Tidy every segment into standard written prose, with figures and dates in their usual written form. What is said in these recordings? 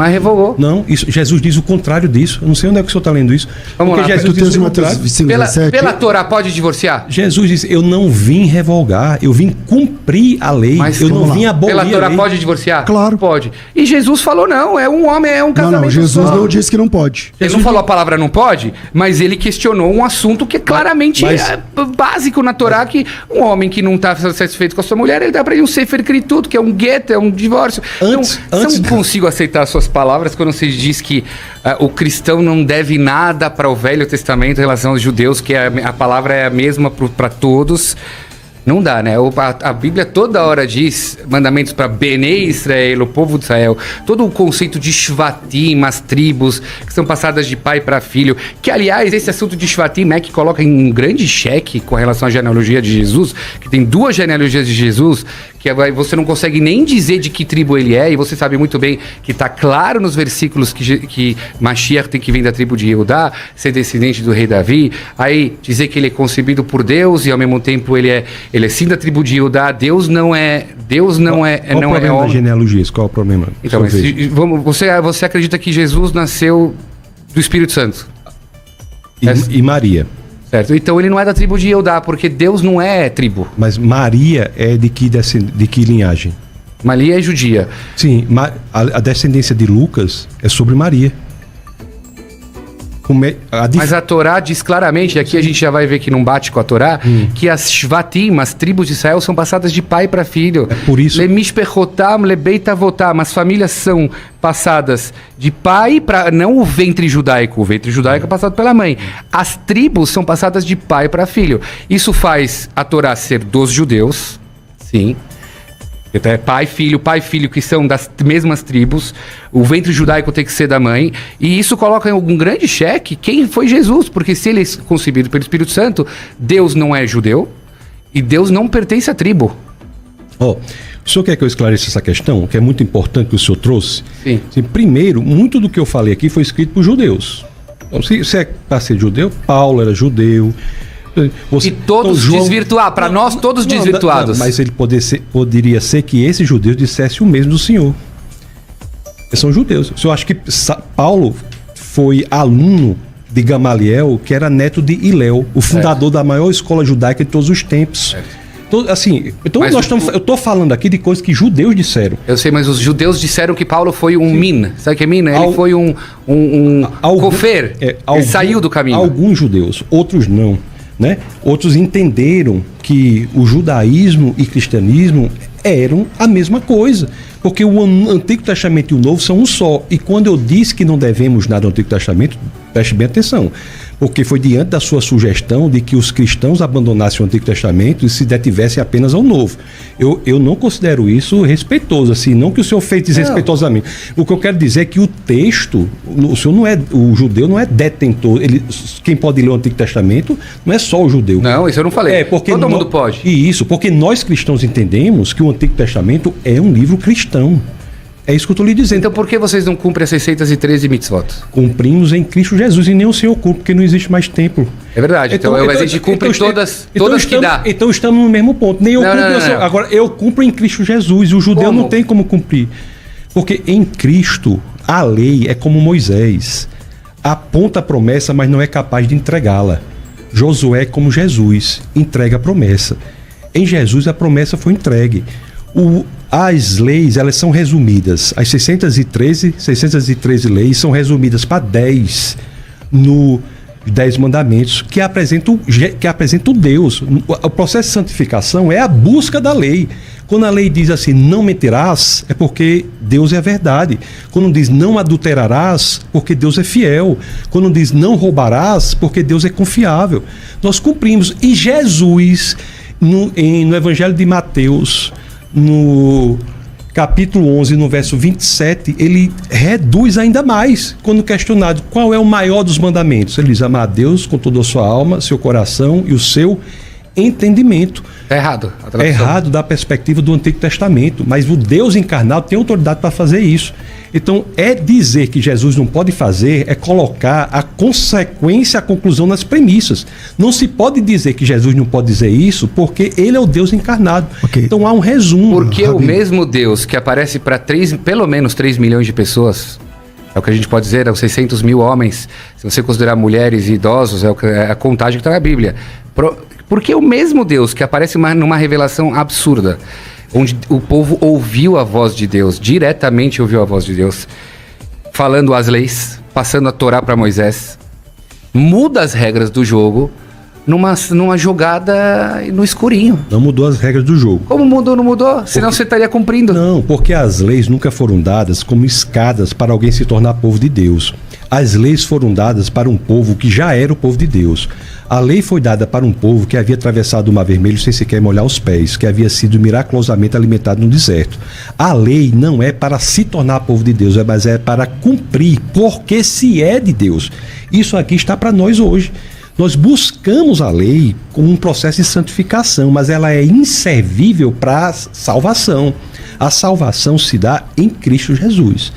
Mas revogou. Não, isso, Jesus diz o contrário disso. Eu não sei onde é que o senhor está lendo isso. Vamos porque lá, Jesus diz o contrário. Pela Torá pode divorciar? Jesus diz, eu não vim revogar, eu vim cumprir a lei, mas eu não vim abolir a lei. Pela Torá pode divorciar? Claro. Pode. E Jesus falou não, é um homem, é um casamento. Não, Jesus só. não disse que não pode. Ele não falou a palavra não pode, mas ele questionou um assunto que claramente é básico na Torá, que um homem que não está satisfeito com a sua mulher, ele dá para ele um sefer tudo, que é um gueto, é um divórcio. Antes eu não consigo aceitar as suas palavras quando você diz que o cristão não deve nada para o Velho Testamento em relação aos judeus, que a palavra é a mesma para todos. Não dá, né? A Bíblia toda hora diz mandamentos para Benei Israel, o povo de Israel. Todo o conceito de Shvatim, as tribos, que são passadas de pai para filho. Que, aliás, esse assunto de Shvatim é que coloca em um grande xeque com relação à genealogia de Jesus, que tem 2 genealogias de Jesus, que você não consegue nem dizer de que tribo ele é, e você sabe muito bem que está claro nos versículos que Mashiach tem que vir da tribo de Judá, ser descendente do rei Davi, aí dizer que ele é concebido por Deus e ao mesmo tempo ele é sim da tribo de Judá. Deus não é Qual o problema da genealogia? Qual é o problema? Então, você acredita que Jesus nasceu do Espírito Santo? E Maria. Certo. Então ele não é da tribo de Judá, porque Deus não é tribo. Mas Maria é de que linhagem? Maria é judia. Sim, a descendência de Lucas é sobre Maria. Mas a Torá diz claramente, e aqui a gente já vai ver que não bate com a Torá, que as Shvatim, as tribos de Israel, são passadas de pai para filho. É por isso. Lemishpechotam, lebeitavotam. As famílias são passadas de pai para... Não o ventre judaico. O ventre judaico é passado pela mãe. As tribos são passadas de pai para filho. Isso faz a Torá ser dos judeus, sim. Então é pai, filho, que são das mesmas tribos. O ventre judaico tem que ser da mãe. E isso coloca em um grande xeque quem foi Jesus. Porque se ele é concebido pelo Espírito Santo, Deus não é judeu e Deus não pertence à tribo. O senhor quer que eu esclareça essa questão, que é muito importante que o senhor trouxe? Sim. Primeiro, muito do que eu falei aqui foi escrito por judeus. Então, se é para ser judeu, Paulo era judeu. E todos desvirtuar, para nós todos desvirtuados. Mas ele poderia ser que esses judeus dissessem o mesmo do senhor. Eles são judeus. O senhor acha que Paulo foi aluno de Gamaliel, que era neto de Hilel, o fundador da maior escola judaica de todos os tempos. Então eu estou falando aqui de coisas que judeus disseram. Eu sei, mas os judeus disseram que Paulo foi um min. Sabe o que é min? Ele foi um kofer. Ele saiu do caminho. Alguns judeus, outros não. Né? Outros entenderam que o judaísmo e cristianismo eram a mesma coisa, porque o Antigo Testamento e o Novo são um só. E quando eu disse que não devemos nada ao Antigo Testamento, preste bem atenção, porque foi diante da sua sugestão de que os cristãos abandonassem o Antigo Testamento e se detivessem apenas ao Novo. Eu não considero isso respeitoso, assim, não que o senhor fez desrespeitosamente. O que eu quero dizer é que o texto, o judeu não é detentor, quem pode ler o Antigo Testamento não é só o judeu. Não, isso eu não falei. Todo mundo pode. E isso, porque nós cristãos entendemos que o Antigo Testamento é um livro cristão. É isso que eu estou lhe dizendo. Então por que vocês não cumprem as 613 mitzvot? Cumprimos em Cristo Jesus e nem o Senhor cumpre, porque não existe mais templo. É verdade. Então a gente cumpre todas que dá. Então estamos no mesmo ponto. Nem eu cumpro. Não. Agora, eu cumpro em Cristo Jesus e o judeu não tem como cumprir. Porque em Cristo, a lei é como Moisés. Aponta a promessa, mas não é capaz de entregá-la. Josué, como Jesus, entrega a promessa. Em Jesus, a promessa foi entregue. As leis, elas são resumidas. As 613 leis são resumidas para 10 no 10 mandamentos que apresentam Deus. O processo de santificação é a busca da lei. Quando a lei diz assim, não mentirás, é porque Deus é a verdade. Quando diz não adulterarás, porque Deus é fiel. Quando diz não roubarás, porque Deus é confiável. Nós cumprimos. E Jesus, no Evangelho de Mateus, no capítulo 11, no verso 27, ele reduz ainda mais, quando questionado qual é o maior dos mandamentos. Ele diz, amar a Deus com toda a sua alma, seu coração e o seu entendimento. É errado. É errado da perspectiva do Antigo Testamento, mas o Deus encarnado tem autoridade para fazer isso. Então, dizer que Jesus não pode fazer, é colocar a consequência, a conclusão nas premissas. Não se pode dizer que Jesus não pode dizer isso, porque ele é o Deus encarnado. Okay. Então, há um resumo. Porque o mesmo Deus que aparece para pelo menos 3 milhões de pessoas É o que a gente pode dizer, são 600 mil homens. Se você considerar mulheres e idosos, é a contagem que está na Bíblia. Porque o mesmo Deus que aparece numa revelação absurda, onde o povo ouviu a voz de Deus, diretamente ouviu a voz de Deus, falando as leis, passando a Torá para Moisés, muda as regras do jogo numa jogada no escurinho. Não mudou as regras do jogo. Como mudou, não mudou? Senão você estaria cumprindo. Não, porque as leis nunca foram dadas como escadas para alguém se tornar povo de Deus. As leis foram dadas para um povo que já era o povo de Deus. A lei foi dada para um povo que havia atravessado o Mar Vermelho sem sequer molhar os pés, que havia sido miraculosamente alimentado no deserto. A lei não é para se tornar povo de Deus, mas é para cumprir, porque se é de Deus. Isso aqui está para nós hoje. Nós buscamos a lei como um processo de santificação, mas ela é inservível para a salvação. A salvação se dá em Cristo Jesus.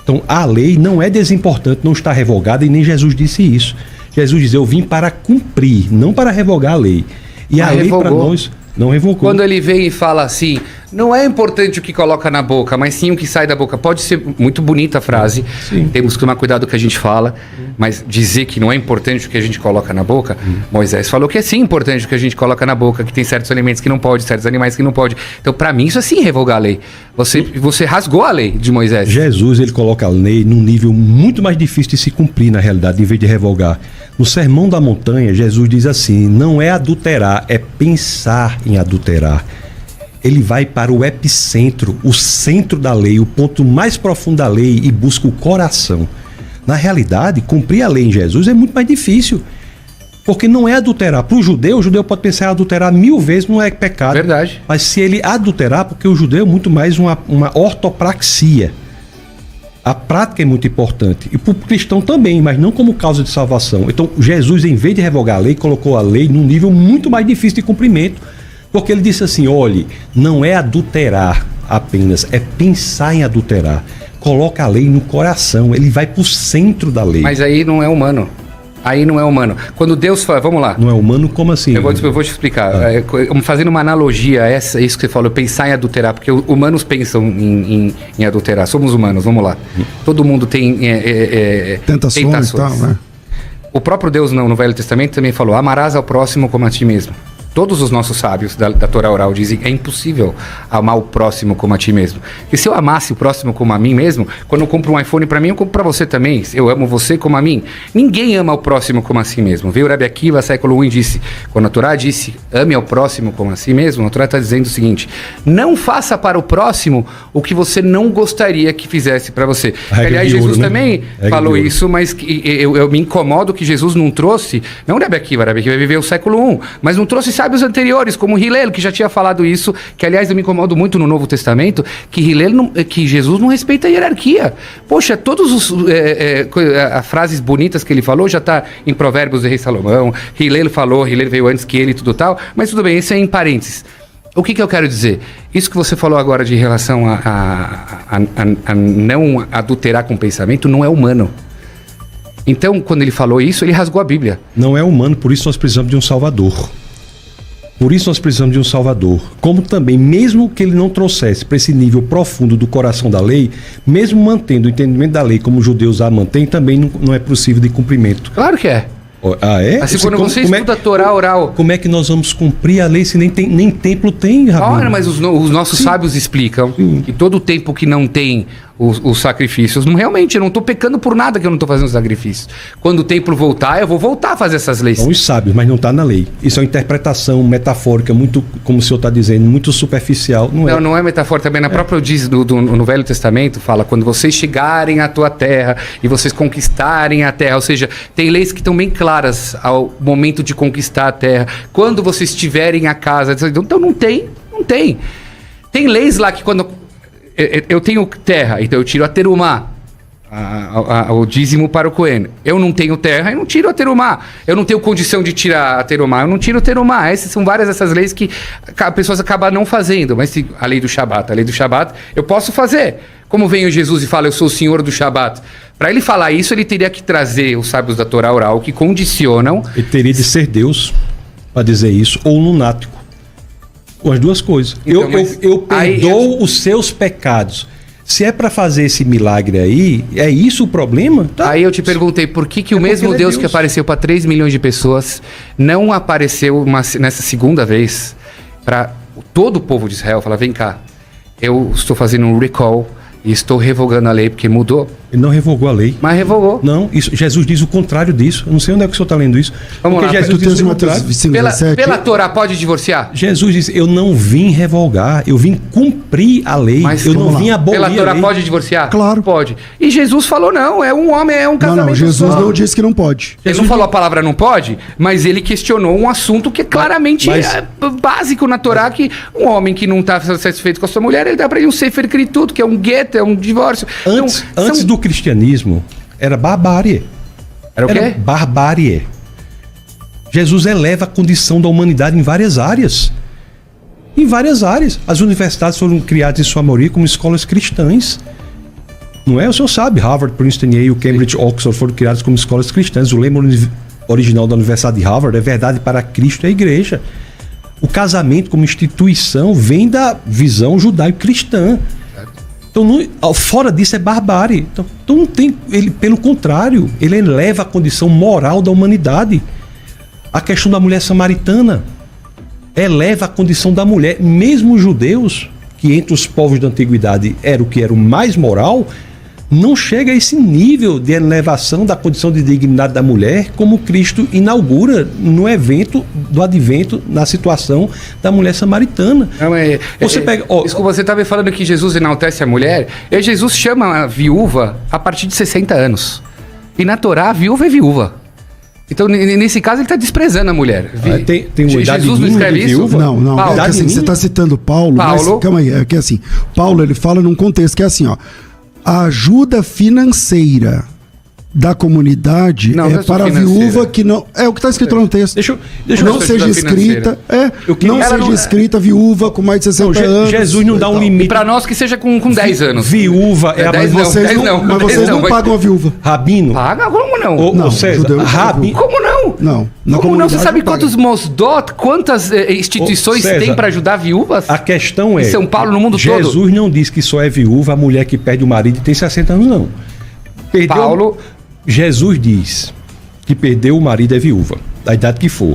Então, a lei não é desimportante, não está revogada, e nem Jesus disse isso. Jesus diz, eu vim para cumprir, não para revogar a lei. E a lei para nós não revogou. Quando ele vem e fala assim, não é importante o que coloca na boca, mas sim o que sai da boca. Pode ser muito bonita a frase, temos que tomar cuidado com o que a gente fala, mas dizer que não é importante o que a gente coloca na boca, Moisés falou que é sim importante o que a gente coloca na boca, que tem certos alimentos que não pode, certos animais que não pode. Então, para mim, isso é sim revogar a lei. Você rasgou a lei de Moisés. Jesus, ele coloca a lei num nível muito mais difícil de se cumprir, na realidade, em vez de revogar. No Sermão da Montanha, Jesus diz assim, não é adulterar, é pensar em adulterar. Ele vai para o epicentro, o centro da lei, o ponto mais profundo da lei e busca o coração. Na realidade, cumprir a lei em Jesus é muito mais difícil, porque não é adulterar. Para o judeu pode pensar em adulterar 1000 vezes, não é pecado. Verdade. Mas se ele adulterar, porque o judeu é muito mais uma ortopraxia. A prática é muito importante. E para o cristão também, mas não como causa de salvação. Então, Jesus, em vez de revogar a lei, colocou a lei num nível muito mais difícil de cumprimento. Porque ele disse assim, olhe, não é adulterar apenas, é pensar em adulterar. Coloca a lei no coração, ele vai para o centro da lei. Mas aí não é humano. Aí não é humano. Quando Deus fala, vamos lá. Não é humano, como assim? Eu vou te explicar. Fazendo uma analogia a isso que você falou, pensar em adulterar, porque humanos pensam em adulterar. Somos humanos, vamos lá. Todo mundo tem tentações. E tal, né? O próprio Deus no Velho Testamento também falou, amarás ao próximo como a ti mesmo. Todos os nossos sábios da Torá oral dizem que é impossível amar o próximo como a ti mesmo. Porque se eu amasse o próximo como a mim mesmo, quando eu compro um iPhone para mim, eu compro para você também. Eu amo você como a mim. Ninguém ama o próximo como a si mesmo. Veio o Rabi Akiva, século I, disse, quando a Torá disse, ame ao próximo como a si mesmo, a Torá está dizendo o seguinte, não faça para o próximo o que você não gostaria que fizesse para você. Aliás, Jesus também falou isso, mas eu me incomodo que Jesus não trouxe, não o Rabi Akiva viveu o século I, mas não trouxe sábios anteriores, como Hillel, que já tinha falado isso, que aliás eu me incomodo muito no Novo Testamento, que Jesus não respeita a hierarquia. Poxa, todas as frases bonitas que ele falou já está em Provérbios do Rei Salomão, Hillel veio antes que ele e tudo tal, mas tudo bem, isso é em parênteses. O que eu quero dizer? Isso que você falou agora de relação a não adulterar com o pensamento não é humano. Então, quando ele falou isso, ele rasgou a Bíblia. Não é humano, por isso nós precisamos de um Salvador. Por isso nós precisamos de um Salvador. Como também, mesmo que ele não trouxesse para esse nível profundo do coração da lei, mesmo mantendo o entendimento da lei como os judeus a mantêm, também não é possível de cumprimento. Claro que é. Ah, é? Assim, quando você estuda a Torá oral... Como é que nós vamos cumprir a lei se nem templo tem, Rabino? Olha, mas os nossos sábios explicam que todo o tempo que não tem os sacrifícios, realmente, eu não estou pecando por nada que eu não estou fazendo sacrifícios. Quando o templo voltar, eu vou voltar a fazer essas leis. São os sábios, mas não está na lei. Isso é uma interpretação metafórica, muito, como o senhor está dizendo, muito superficial. Não é metafórica, também na própria diz no Velho Testamento, fala, quando vocês chegarem à tua terra e vocês conquistarem a terra, ou seja, tem leis que estão bem claras ao momento de conquistar a terra, quando vocês tiverem a casa, então não tem. Tem leis lá que quando... Eu tenho terra, então eu tiro a terumá, o dízimo para o Cohen. Eu não tenho terra, eu não tiro a terumá. Eu não tenho condição de tirar a terumá, eu não tiro a terumá. Essas são várias dessas leis que as pessoas acabam não fazendo. Mas a lei do Shabat, eu posso fazer. Como vem Jesus e fala, eu sou o senhor do Shabat. Para ele falar isso, ele teria que trazer os sábios da Torá oral que condicionam... Ele teria de ser Deus para dizer isso, ou lunático. As duas coisas. Então, eu perdoo os seus pecados. Se é para fazer esse milagre aí, é isso o problema? Tá. Aí eu te perguntei por que o mesmo Deus que apareceu para 3 milhões de pessoas não apareceu nessa segunda vez para todo o povo de Israel. Fala, vem cá, eu estou fazendo um recall e estou revogando a lei porque mudou. Ele não revogou a lei. Mas revogou. Não, isso, Jesus diz o contrário disso. Eu não sei onde é que o senhor está lendo isso. Vamos porque lá. Jesus diz o contrário. Pela Torá pode divorciar? Jesus disse, eu não vim revogar, eu vim cumprir a lei. Mas eu não vim abolir a lei. Pela Torá pode divorciar? Claro. Pode. E Jesus falou não, é um homem, é um casamento. Não, Jesus só. não disse que não pode. Ele não falou a palavra não pode, mas ele questionou um assunto que claramente é básico na Torá, que um homem que não está satisfeito com a sua mulher, ele dá para ele um sefer tudo, que é um gueto, é um divórcio. Antes do cristianismo, era barbárie. Era o quê? Era barbárie. Jesus eleva a condição da humanidade em várias áreas. Em várias áreas. As universidades foram criadas em sua maioria como escolas cristãs. Não é? O senhor sabe, Harvard, Princeton, Yale, Cambridge, Oxford foram criadas como escolas cristãs. O lema original da Universidade de Harvard é verdade para Cristo e a igreja. O casamento como instituição vem da visão judaico-cristã. Então, fora disso é barbárie. Então não tem, ele, pelo contrário, ele eleva a condição moral da humanidade. A questão da mulher samaritana eleva a condição da mulher. Mesmo os judeus, que entre os povos da antiguidade era o que era o mais moral, não chega a esse nível de elevação da condição de dignidade da mulher, como Cristo inaugura no evento do advento, na situação da mulher samaritana. Não, desculpa, você estava falando que Jesus enaltece a mulher. Jesus chama a viúva a partir de 60 anos. E na Torá, a viúva é viúva. Então, nesse caso, ele está desprezando a mulher. Tem uma idade Jesus não escreve isso? Viúva? Não. Paulo, é que assim, você está citando Paulo, mas calma aí, é que assim, Paulo ele fala num contexto que é assim, ó. A ajuda financeira da comunidade é para a viúva que não... É o que está escrito no texto. Deixa não seja escrita... não seja escrita viúva com mais de 60 anos. Jesus não dá um limite. E para nós que seja com 10 anos. Viúva é a... Mas vocês não pagam a viúva. Rabino? Paga? Como não? Não, César, Rabino. Como não? Não. Como não? Você sabe quantos Mosdot, quantas instituições tem para ajudar viúvas? A questão é... Em São Paulo, no mundo todo? Jesus não diz que só é viúva a mulher que perde o marido e tem 60 anos, não. Jesus diz que perdeu o marido é viúva, da idade que for.